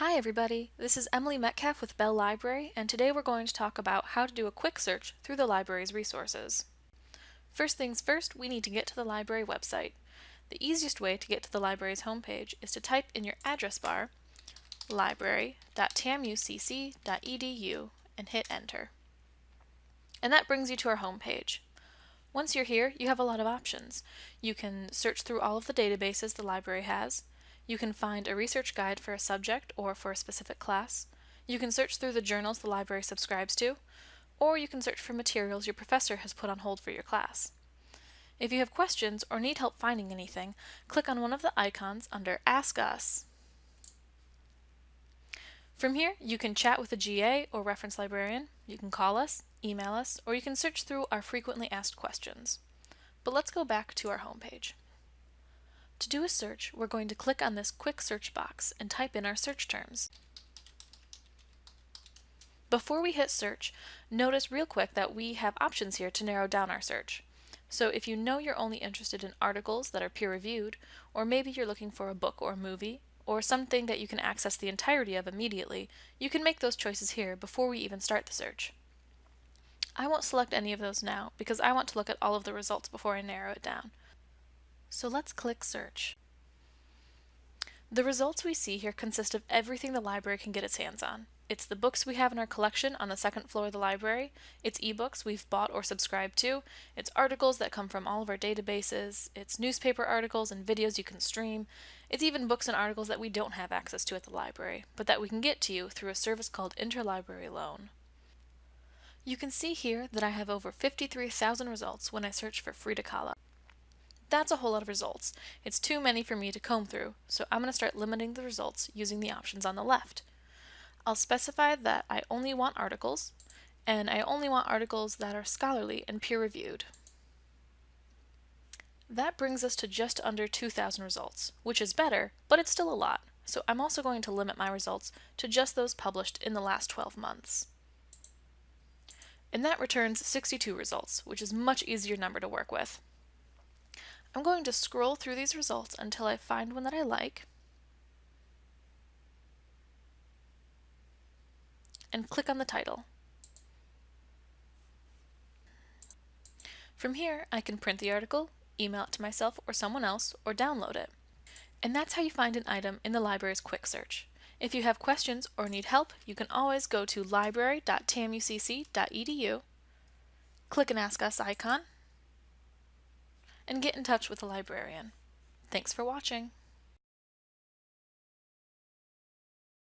Hi everybody, this is Emily Metcalf with Bell Library, and today we're going to talk about how to do a quick search through the library's resources. First things first, we need to get to the library website. The easiest way to get to the library's homepage is to type in your address bar library.tamucc.edu and hit enter. And that brings you to our homepage. Once you're here, you have a lot of options. You can search through all of the databases the library has. You can find a research guide for a subject or for a specific class. You can search through the journals the library subscribes to, or you can search for materials your professor has put on hold for your class. If you have questions or need help finding anything, click on one of the icons under Ask Us. From here, you can chat with a GA or reference librarian, you can call us, email us, or you can search through our frequently asked questions. But let's go back to our homepage. To do a search, we're going to click on this quick search box and type in our search terms. Before we hit search, notice real quick that we have options here to narrow down our search. So if you know you're only interested in articles that are peer-reviewed, or maybe you're looking for a book or a movie, or something that you can access the entirety of immediately, you can make those choices here before we even start the search. I won't select any of those now because I want to look at all of the results before I narrow it down. So let's click search. The results we see here consist of everything the library can get its hands on. It's the books we have in our collection on the second floor of the library, it's ebooks we've bought or subscribed to, it's articles that come from all of our databases, it's newspaper articles and videos you can stream, it's even books and articles that we don't have access to at the library, but that we can get to you through a service called Interlibrary Loan. You can see here that I have over 53,000 results when I search for Frida Kahlo. That's a whole lot of results. It's too many for me to comb through, so I'm going to start limiting the results using the options on the left. I'll specify that I only want articles, and I only want articles that are scholarly and peer-reviewed. That brings us to just under 2,000 results, which is better, but it's still a lot, so I'm also going to limit my results to just those published in the last 12 months. And that returns 62 results, which is a much easier number to work with. I'm going to scroll through these results until I find one that I like, and click on the title. From here, I can print the article, email it to myself or someone else, or download it. And that's how you find an item in the library's quick search. If you have questions or need help, you can always go to library.tamucc.edu, click an Ask Us icon, and get in touch with a librarian. Thanks for watching.